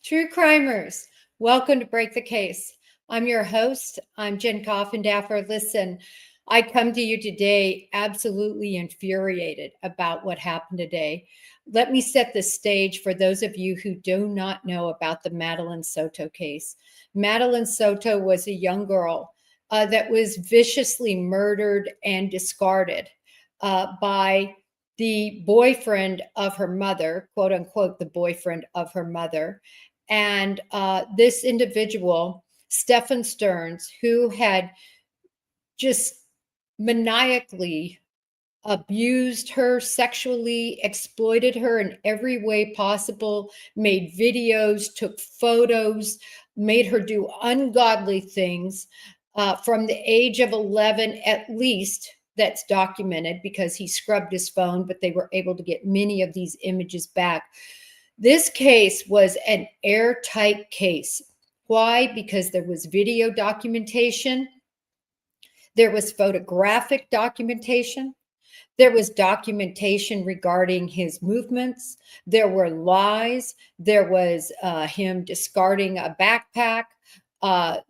True crimers, welcome to Break the Case. I'm your host. I'm Jen Coffindaffer. Listen, I come to you today absolutely infuriated about what happened today. Let me set the stage for those of you who do not know about the Madeline Soto case. Madeline Soto was a young girl that was viciously murdered and discarded by the boyfriend of her mother, quote unquote, the boyfriend of her mother. And this individual, Stephan Stearns, who had just maniacally abused her, sexually exploited her in every way possible, made videos, took photos, made her do ungodly things from the age of 11 at least. That's documented because he scrubbed his phone, but they were able to get many of these images back. This case was an airtight case. Why? Because there was video documentation, there was photographic documentation, there was documentation regarding his movements, there were lies, there was him discarding a backpack.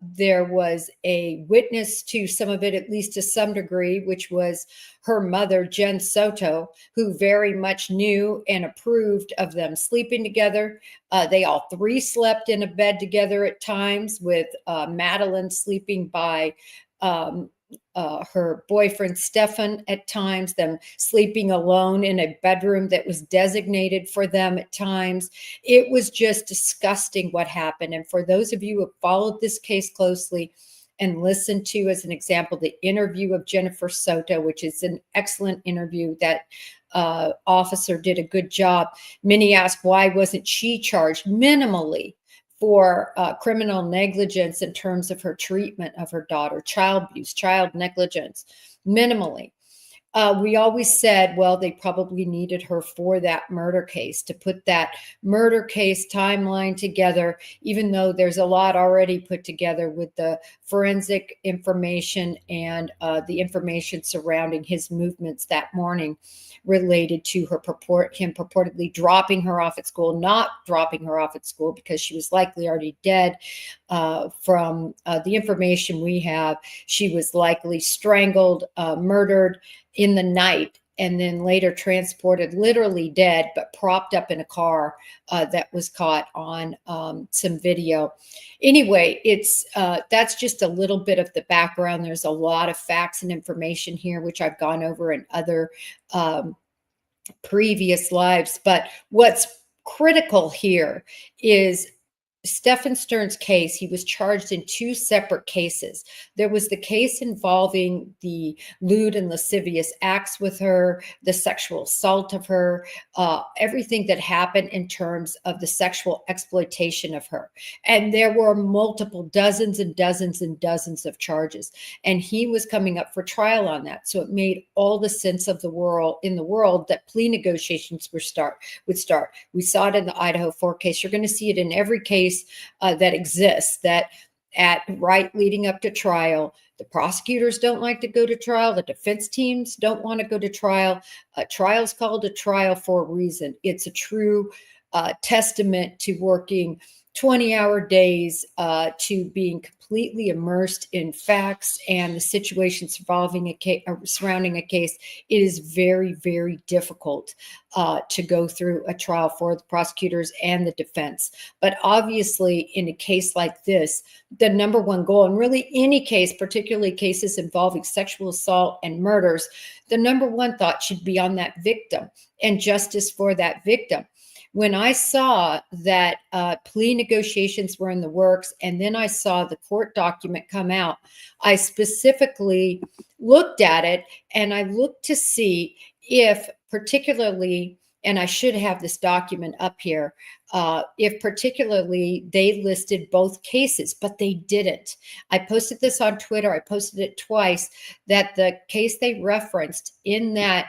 There was a witness to some of it, at least to some degree, which was her mother, Jen Soto, who very much knew and approved of them sleeping together. They all three slept in a bed together at times, with Madeline sleeping by her boyfriend Stephan at times, them sleeping alone in a bedroom that was designated for them at times. It was just disgusting what happened. And for those of you who have followed this case closely and listened to, as an example, the interview of Jennifer Soto, which is an excellent interview, that officer did a good job. Many ask, why wasn't she charged minimally for criminal negligence in terms of her treatment of her daughter, child abuse, child negligence, minimally? We always said, well, they probably needed her for that murder case, to put that murder case timeline together, even though there's a lot already put together with the forensic information and the information surrounding his movements that morning related to him purportedly dropping her off at school, not dropping her off at school because she was likely already dead. From the information we have, she was likely strangled, murdered in the night, and then later transported, literally dead, but propped up in a car that was caught on some video. Anyway, that's just a little bit of the background. There's a lot of facts and information here, which I've gone over in other previous lives. But what's critical here is Stephan Stearns' case. He was charged in two separate cases. There was the case involving the lewd and lascivious acts with her, the sexual assault of her, everything that happened in terms of the sexual exploitation of her. And there were multiple, dozens and dozens and dozens of charges. And he was coming up for trial on that. So it made all the sense of the world that plea negotiations would start. We saw it in the Idaho 4 case. You're going to see it in every case that exists, that right leading up to trial, the prosecutors don't like to go to trial, the defense teams don't want to go to trial. A trial is called a trial for a reason. It's a true testament to working 20-hour days, to being completely immersed in facts and the situation surrounding a case. It is very, very difficult to go through a trial for the prosecutors and the defense. But obviously, in a case like this, the number one goal, and really any case, particularly cases involving sexual assault and murders, the number one thought should be on that victim and justice for that victim. When I saw that plea negotiations were in the works, and then I saw the court document come out, I specifically looked at it, and I looked to see if particularly, and I should have this document up here, if particularly they listed both cases, but they didn't. I posted this on Twitter. I posted it twice, that the case they referenced in that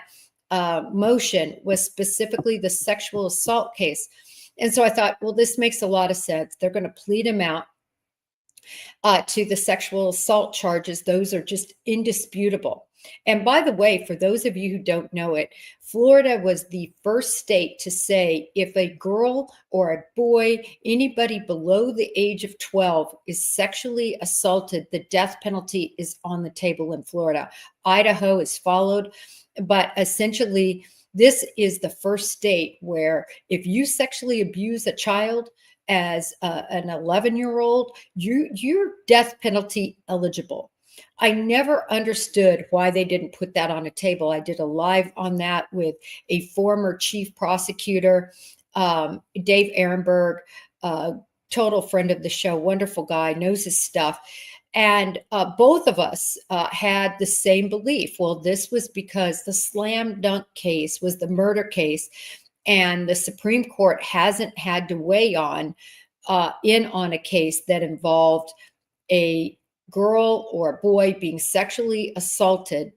motion was specifically the sexual assault case. And so I thought, well, this makes a lot of sense. They're going to plead him out to the sexual assault charges. Those are just indisputable. And by the way, for those of you who don't know it, Florida was the first state to say if a girl or a boy, anybody below the age of 12 is sexually assaulted, the death penalty is on the table in Florida. Idaho is followed, but essentially, this is the first state where if you sexually abuse a child as an 11-year-old, you're death penalty eligible. I never understood why they didn't put that on a table. I did a live on that with a former chief prosecutor, Dave Ehrenberg, total friend of the show, wonderful guy, knows his stuff. And both of us had the same belief. Well, this was because the slam dunk case was the murder case, and the Supreme Court hasn't had to weigh in on a case that involved a girl or a boy being sexually assaulted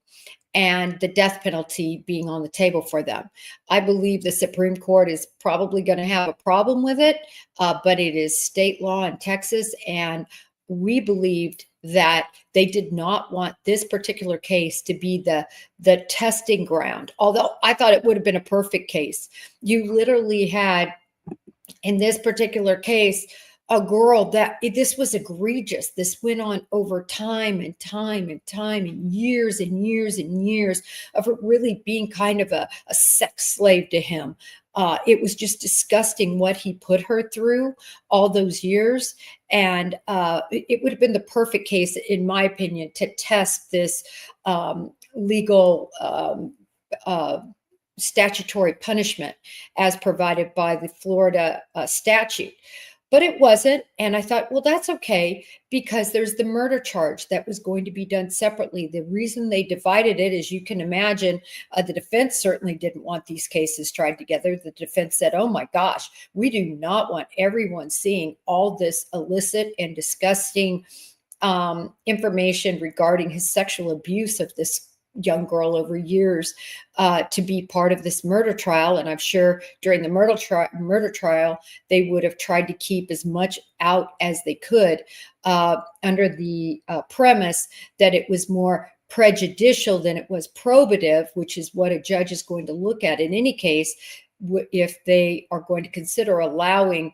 and the death penalty being on the table for them. I believe the Supreme Court is probably going to have a problem with it, but it is state law in Texas, and we believed that they did not want this particular case to be the testing ground. Although I thought it would have been a perfect case. You literally had, in this particular case, a girl that this was egregious. This went on over time and time and time and years and years and years of it really being kind of a sex slave to him. It was just disgusting what he put her through all those years. And it would have been the perfect case, in my opinion, to test this legal statutory punishment as provided by the Florida statute. But it wasn't. And I thought, well, that's okay, because there's the murder charge that was going to be done separately. The reason they divided it, as you can imagine, the defense certainly didn't want these cases tried together. The defense said, oh my gosh, we do not want everyone seeing all this illicit and disgusting information regarding his sexual abuse of this young girl over years to be part of this murder trial. And I'm sure during the murder trial, they would have tried to keep as much out as they could under the premise that it was more prejudicial than it was probative, which is what a judge is going to look at in any case if they are going to consider allowing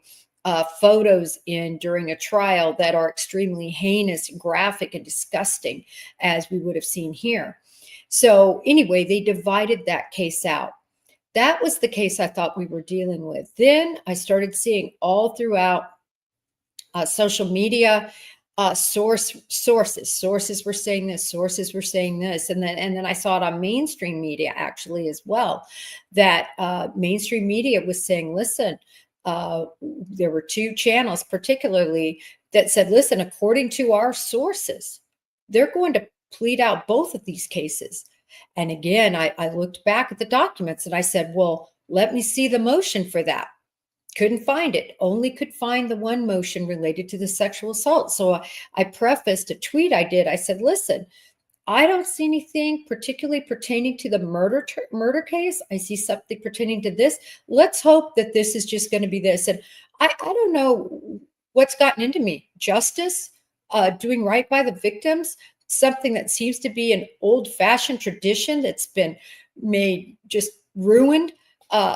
photos in during a trial that are extremely heinous, graphic, and disgusting, as we would have seen here. So anyway, they divided that case out. That was the case I thought we were dealing with. Then I started seeing all throughout social media sources were saying this, sources were saying this, and then I saw it on mainstream media actually as well, that mainstream media was saying, listen, there were two channels particularly that said, listen, according to our sources, they're going to plead out both of these cases. And again, I looked back at the documents and I said, well, let me see the motion for that. Couldn't find it. Only could find the one motion related to the sexual assault. So I prefaced a tweet I did. I said, listen, I don't see anything particularly pertaining to the murder case. I see something pertaining to this. Let's hope that this is just going to be this. And I don't know what's gotten into me. Justice, doing right by the victims, something that seems to be an old-fashioned tradition that's been made just ruined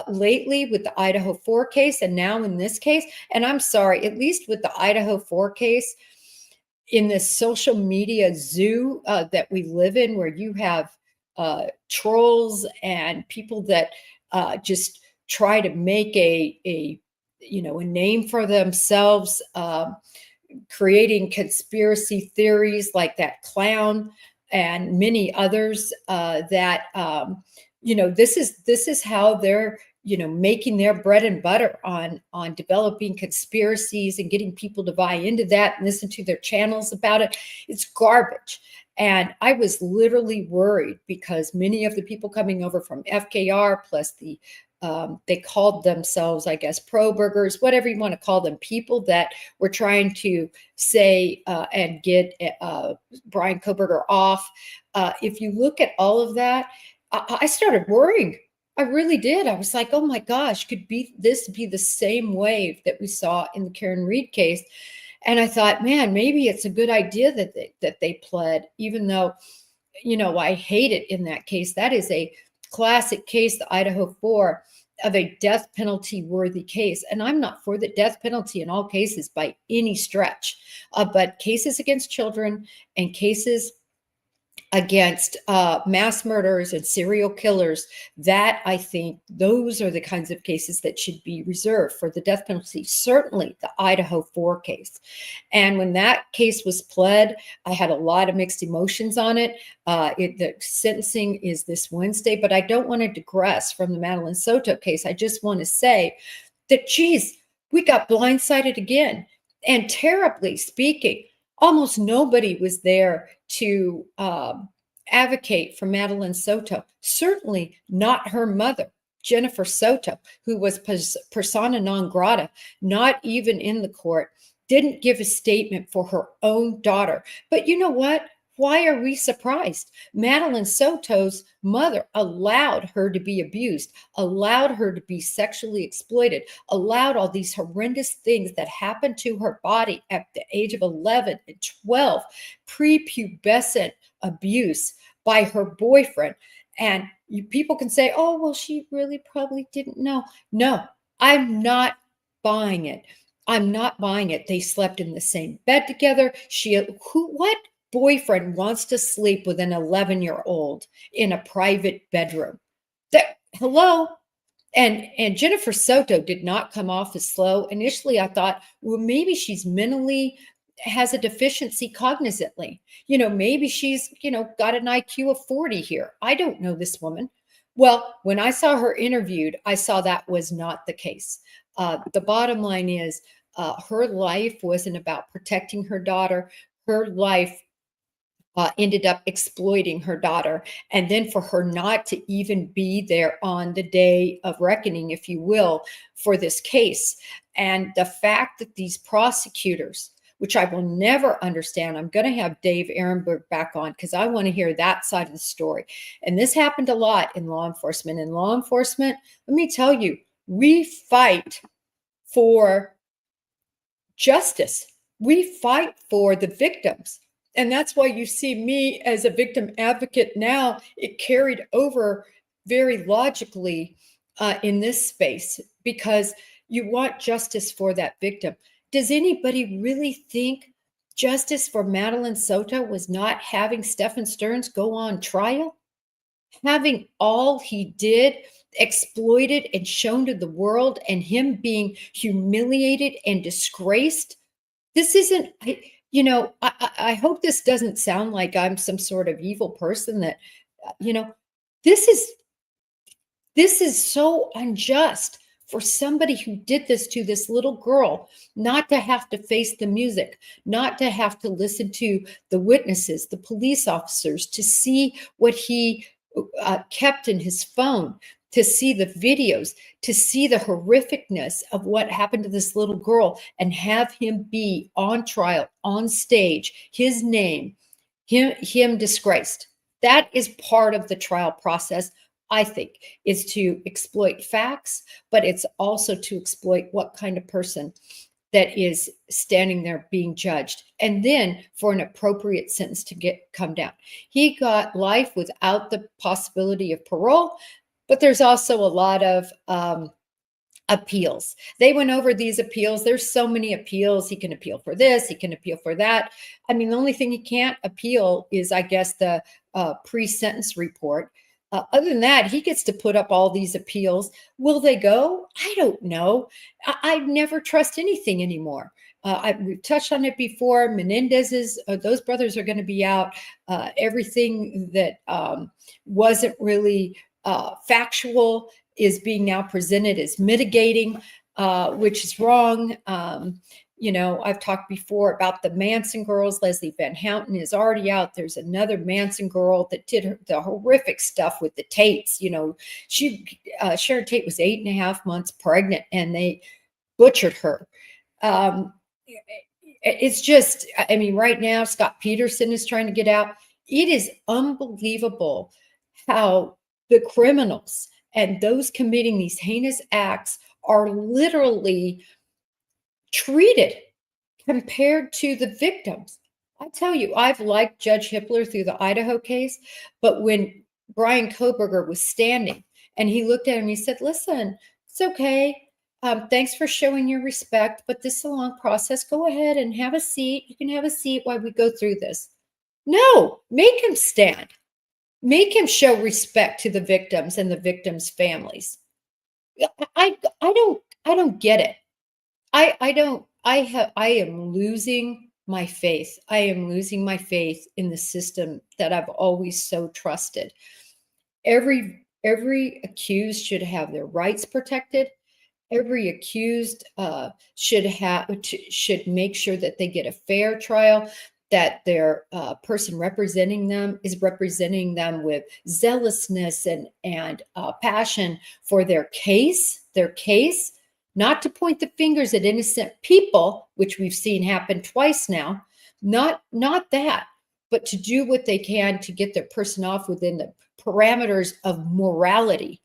lately with the Idaho 4 case and now in this case. And I'm sorry, at least with the Idaho 4 case, in this social media zoo that we live in, where you have trolls and people that just try to make a name for themselves, creating conspiracy theories like that clown and many others that this is how they're making their bread and butter on developing conspiracies and getting people to buy into that and listen to their channels about it. It's garbage. And I was literally worried because many of the people coming over from FKR, plus they called themselves, I guess, pro-burgers, whatever you want to call them, people that were trying to say and get Brian Koberger off. If you look at all of that, I started worrying. I really did. I was like, oh my gosh, could this be the same wave that we saw in the Karen Reed case? And I thought, man, maybe it's a good idea that they pled, even though I hate it in that case. That is a classic case, the Idaho 4, of a death penalty worthy case. And I'm not for the death penalty in all cases by any stretch. But cases against children and cases against mass murderers and serial killers, that I think those are the kinds of cases that should be reserved for the death penalty. Certainly the Idaho 4 case. And when that case was pled, I had a lot of mixed emotions on it. The sentencing is this Wednesday, but I don't want to digress from the Madeline Soto case. I just want to say that, geez, we got blindsided again. And terribly speaking, almost nobody was there to advocate for Madeline Soto. Certainly not her mother, Jennifer Soto, who was persona non grata, not even in the court, didn't give a statement for her own daughter. But you know what? Why are we surprised? Madeline Soto's mother allowed her to be abused, allowed her to be sexually exploited, allowed all these horrendous things that happened to her body at the age of 11 and 12, prepubescent abuse by her boyfriend. And people can say, oh, well, she really probably didn't know. No, I'm not buying it. I'm not buying it. They slept in the same bed together. What boyfriend wants to sleep with an 11-year-old in a private bedroom? Hello? And Jennifer Soto did not come off as slow. Initially, I thought, well, maybe she's mentally has a deficiency cognizantly. Maybe she's, got an IQ of 40 here. I don't know this woman. Well, when I saw her interviewed, I saw that was not the case. The bottom line is her life wasn't about protecting her daughter. Her life ended up exploiting her daughter. And then for her not to even be there on the day of reckoning, if you will, for this case. And the fact that these prosecutors, which I will never understand, I'm going to have Dave Ehrenberg back on because I want to hear that side of the story. And this happened a lot in law enforcement. In law enforcement, let me tell you, we fight for justice. We fight for the victims. And that's why you see me as a victim advocate now. It carried over very logically in this space because you want justice for that victim. Does anybody really think justice for Madeline Soto was not having Stephan Stearns go on trial? Having all he did exploited and shown to the world and him being humiliated and disgraced? This isn't, I hope this doesn't sound like I'm some sort of evil person that, this is so unjust for somebody who did this to this little girl, not to have to face the music, not to have to listen to the witnesses, the police officers, to see what he kept in his phone, to see the videos, to see the horrificness of what happened to this little girl and have him be on trial, on stage, his name, him disgraced. That is part of the trial process, I think, is to exploit facts, but it's also to exploit what kind of person that is standing there being judged, and then for an appropriate sentence to come down. He got life without the possibility of parole, but there's also a lot of appeals. They went over these appeals. There's so many appeals. He can appeal for this. He can appeal for that. I mean, the only thing he can't appeal is, I guess, the pre-sentence report. Other than that, he gets to put up all these appeals. Will they go? I don't know. I never trust anything anymore. We've touched on it before. Menendez's, those brothers are going to be out. Everything that wasn't really factual is being now presented as mitigating, which is wrong. I've talked before about the Manson girls. Leslie Van Houten is already out. There's another Manson girl that did the horrific stuff with the Tates. Sharon Tate was 8.5 months pregnant and they butchered her. It's just, right now, Scott Peterson is trying to get out. It is unbelievable how the criminals and those committing these heinous acts are literally treated compared to the victims. I tell you, I've liked Judge Hippler through the Idaho case, but when Brian Koberger was standing and he looked at him, he said, listen, it's okay. Thanks for showing your respect, but this is a long process. Go ahead and have a seat. You can have a seat while we go through this. No, make him stand. Make him show respect to the victims and the victims' families. I don't get it. I don't I am losing my faith. I am losing my faith in the system that I've always so trusted. Every accused should have their rights protected. Every accused should make sure that they get a fair trial, that their person representing them is representing them with zealousness and passion for their case, not to point the fingers at innocent people, which we've seen happen twice now, not that, but to do what they can to get their person off within the parameters of morality.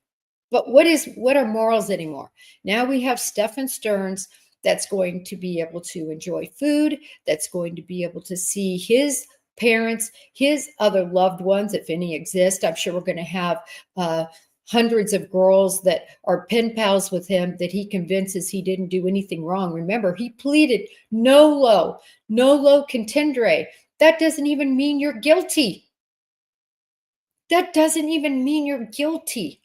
But what are morals anymore? Now we have Stephan Stearns that's going to be able to enjoy food, that's going to be able to see his parents, his other loved ones, if any exist. I'm sure we're going to have hundreds of girls that are pen pals with him that he convinces he didn't do anything wrong. Remember, he pleaded no low contendere. That doesn't even mean you're guilty. That doesn't even mean you're guilty.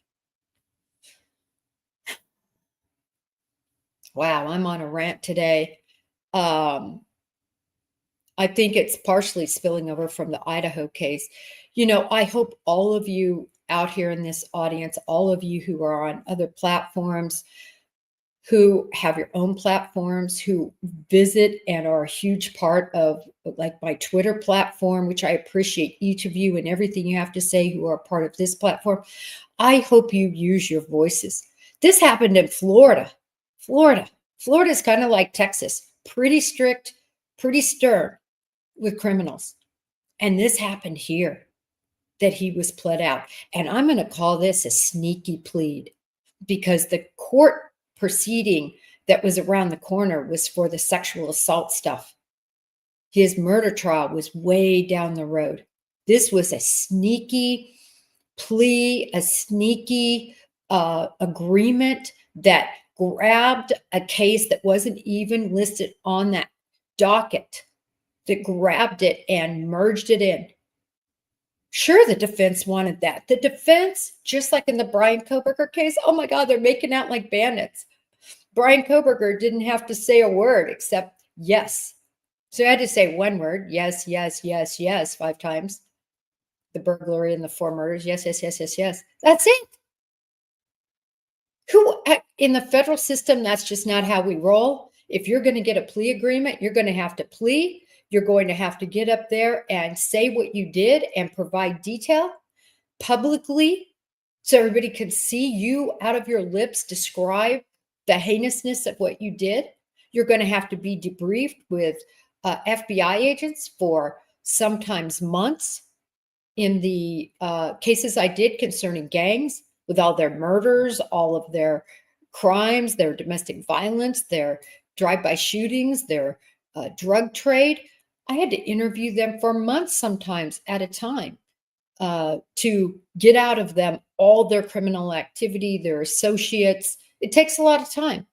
Wow, I'm on a rant today. I think it's partially spilling over from the Idaho case. You know, I hope all of you out here in this audience, all of you who are on other platforms, who have your own platforms, who visit and are a huge part of like my Twitter platform, which I appreciate each of you and everything you have to say who are part of this platform. I hope you use your voices. This happened in Florida. Florida is kind of like Texas, pretty strict, pretty stern with criminals. And this happened here, that he was pled out. And I'm going to call this a sneaky plead, because the court proceeding that was around the corner was for the sexual assault stuff. His murder trial was way down the road. This was a sneaky plea, a sneaky agreement that grabbed a case that wasn't even listed on that docket, that grabbed it and merged it in. Sure, the defense wanted that. The defense, just like in the Brian Koberger case, oh my God, they're making out like bandits. Brian Koberger didn't have to say a word except yes. So I had to say one word, yes, 5 times. The burglary and the 4 murders, yes. That's it. Who in the federal system, that's just not how we roll. If you're going to get a plea agreement, you're going to have to plea. You're going to have to get up there and say what you did and provide detail publicly so everybody can see you out of your lips describe the heinousness of what you did. You're going to have to be debriefed with FBI agents for sometimes months. In the cases I did concerning gangs, with all their murders, all of their crimes, their domestic violence, their drive-by shootings, their drug trade, I had to interview them for months sometimes at a time to get out of them all their criminal activity, their associates. It takes a lot of time.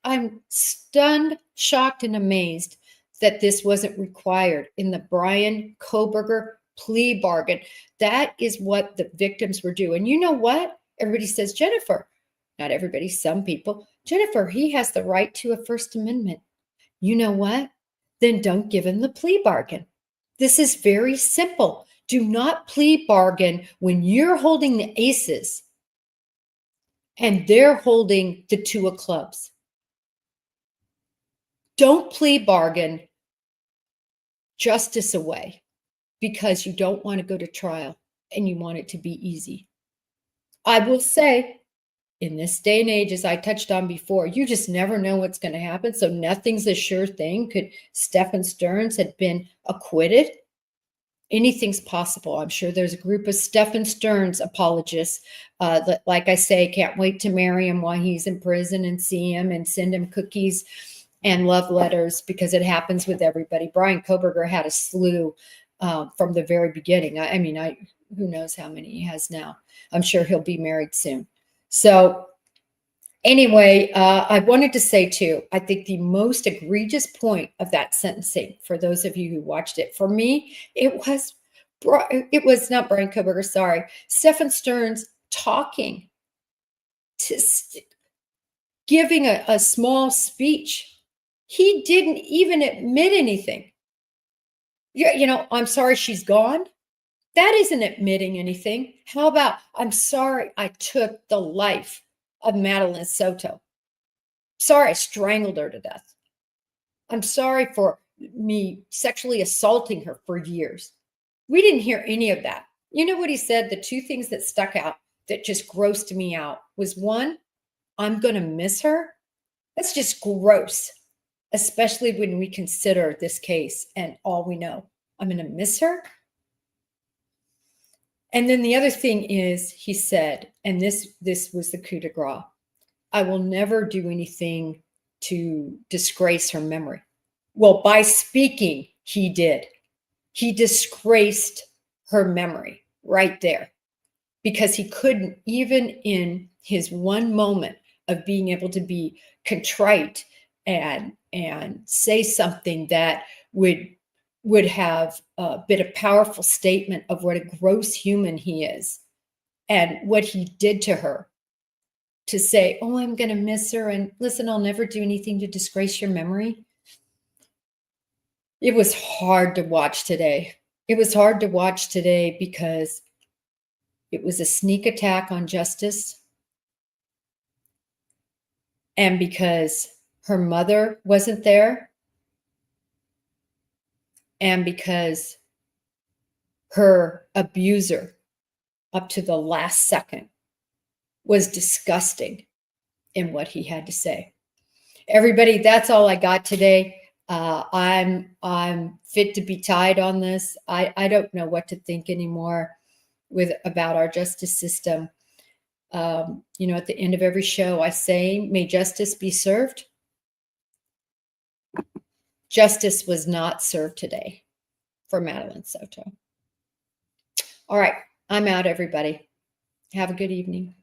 I'm stunned, shocked, and amazed that this wasn't required in the Brian Koberger plea bargain. That is what the victims were doing. You know what? Everybody says, Jennifer, not everybody, some people, Jennifer, he has the right to a First Amendment. You know what? Then don't give him the plea bargain. This is very simple. Do not plea bargain when you're holding the aces and they're holding the 2 of clubs. Don't plea bargain justice away because you don't want to go to trial and you want it to be easy. I will say, in this day and age, as I touched on before, you just never know what's going to happen. So nothing's a sure thing. Could Stephan Stearns had been acquitted? Anything's possible. I'm sure there's a group of Stephan Stearns apologists that, like I say, can't wait to marry him while he's in prison and see him and send him cookies and love letters, because it happens with everybody. Brian Koberger had a slew from the very beginning. I mean, who knows how many he has now. I'm sure he'll be married soon. So anyway, I wanted to say too, I think the most egregious point of that sentencing, for those of you who watched it, for me, it was not Brian Koberger, sorry, Stephan Stearns talking, giving a small speech. He didn't even admit anything. You know, I'm sorry she's gone. That isn't admitting anything. How about, I'm sorry I took the life of Madeline Soto. Sorry I strangled her to death. I'm sorry for me sexually assaulting her for years. We didn't hear any of that. You know what he said? The two things that stuck out that just grossed me out was, one, I'm going to miss her. That's just gross, especially when we consider this case and all we know. I'm going to miss her. And then the other thing is, he said, and this was the coup de grace, I will never do anything to disgrace her memory. Well, by speaking, he did. He disgraced her memory right there, because he couldn't, even in his one moment of being able to be contrite and say something that would have been a powerful statement of what a gross human he is and what he did to her, to say, oh, I'm going to miss her, and listen, I'll never do anything to disgrace your memory. It was hard to watch today. It was hard to watch today because it was a sneak attack on justice, and because her mother wasn't there, and because her abuser, up to the last second, was disgusting in what he had to say. Everybody, that's all I got today. I'm fit to be tied on this. I don't know what to think anymore about our justice system. You know, at the end of every show, I say, may justice be served. Justice was not served today for Madeline Soto. All right, I'm out, everybody. Have a good evening.